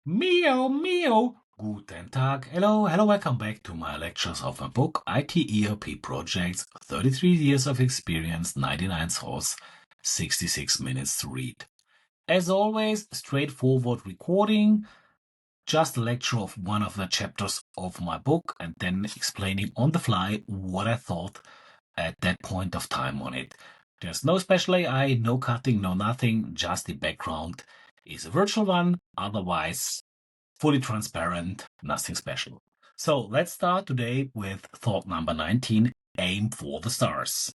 Mio, mio. Guten Tag. Hello, welcome back to my lectures of my book, IT ERP Projects, 33 Years of Experience, 99 Source, 66 minutes to read. As always, straightforward recording, just a lecture of one of the chapters of my book, and then explaining on the fly what I thought at that point of time on it. There's no special AI, no cutting, no nothing, just the background is a virtual one, otherwise fully transparent, nothing special. So let's start today with thought number 19, aim for the stars.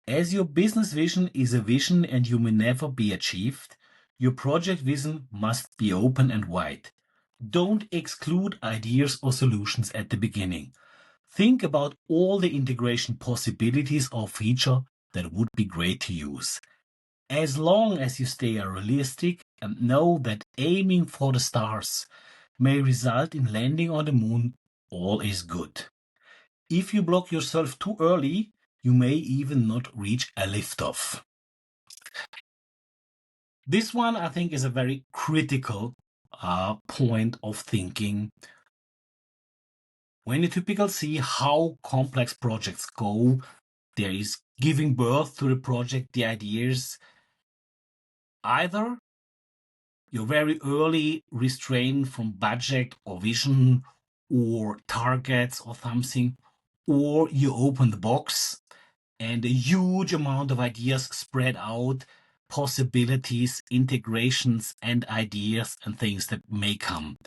As your business vision is a vision and you may never be achieved, your project vision must be open and wide. Don't exclude ideas or solutions at the beginning. Think about all the integration possibilities or feature that would be great to use. As long as you stay realistic and know that aiming for the stars may result in landing on the moon, all is good. If you block yourself too early, you may even not reach a liftoff. This one, I think, is a very critical point of thinking. When you typically see how complex projects go, there is giving birth to the project, the ideas. Either you're very early restrained from budget or vision or targets or something, or you open the box and a huge amount of ideas spread out, possibilities, integrations, and ideas and things that may come.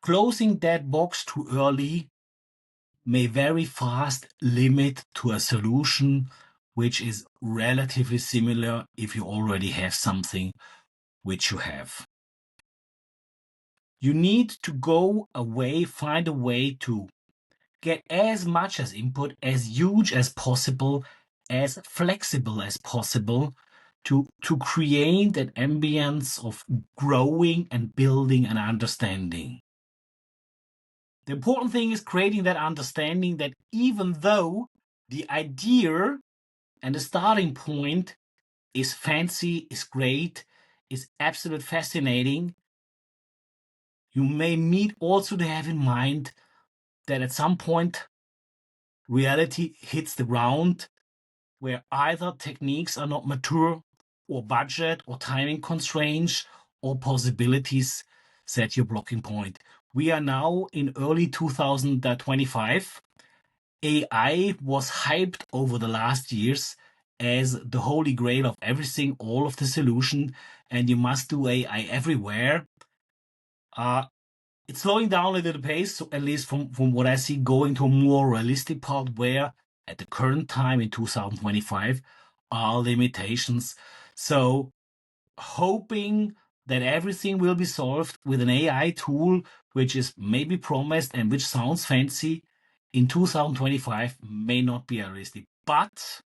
Closing that box too early may very fast limit to a solution which is relatively similar if you already have something which you have. You need to go away, find a way to get as much as input, as huge as possible, as flexible as possible to create an ambience of growing and building and understanding. The important thing is creating that understanding that even though the idea and the starting point is fancy, is great, is absolutely fascinating, you may need also to have in mind that at some point reality hits the ground where either techniques are not mature or budget or timing constraints or possibilities set your blocking point. We are now in early 2025. AI was hyped over the last years as the holy grail of everything, all of the solution, and you must do AI everywhere. It's slowing down a little pace, so at least from what I see, going to a more realistic part where at the current time in 2025 are limitations. So hoping that everything will be solved with an AI tool, which is maybe promised and which sounds fancy in 2025 may not be realistic. But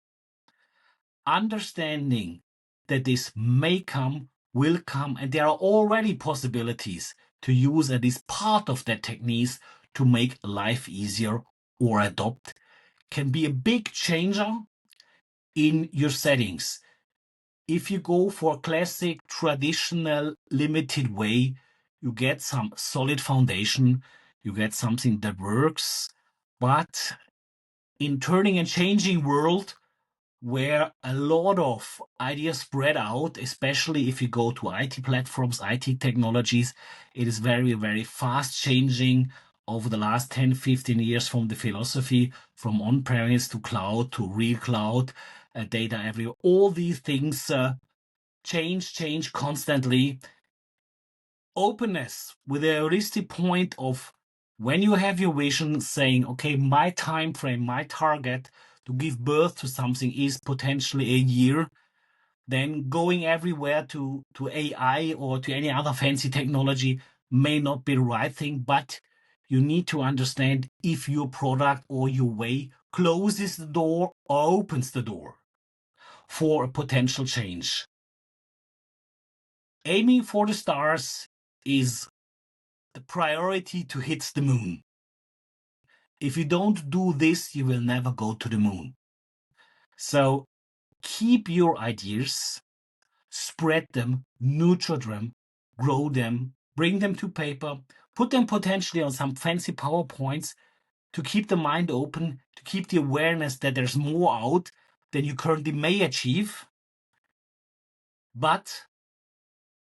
understanding that this may come, will come, and there are already possibilities to use at least part of that techniques to make life easier or adopt can be a big changer in your settings. If you go for a classic, traditional, limited way, you get some solid foundation, you get something that works. But in turning and changing world, where a lot of ideas spread out, especially if you go to IT platforms, IT technologies, it is very, very fast changing over the last 10, 15 years from the philosophy, from on-premise to cloud to real cloud, data everywhere. All these things change constantly. Openness with a realistic point of when you have your vision saying, okay, my time frame, my target to give birth to something is potentially a year, then going everywhere to AI or to any other fancy technology may not be the right thing, but you need to understand if your product or your way closes the door or opens the door for a potential change. Aiming for the stars is the priority to hit the moon. If you don't do this, you will never go to the moon. So keep your ideas, spread them, nurture them, grow them, bring them to paper, put them potentially on some fancy PowerPoints to keep the mind open, to keep the awareness that there's more out than you currently may achieve. But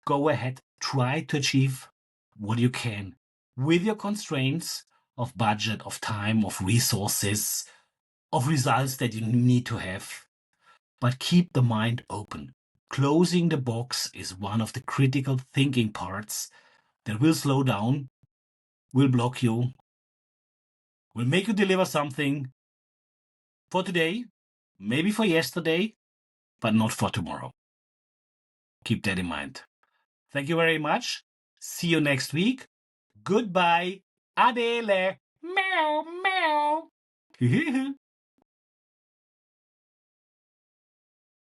go ahead, try to achieve what you can with your constraints of budget, of time, of resources, of results that you need to have. But keep the mind open. Closing the box is one of the critical thinking parts that will slow down, will block you, will make you deliver something for today, maybe for yesterday, but not for tomorrow. Keep that in mind. Thank you very much. See you next week. Goodbye. Adele. Meow, meow.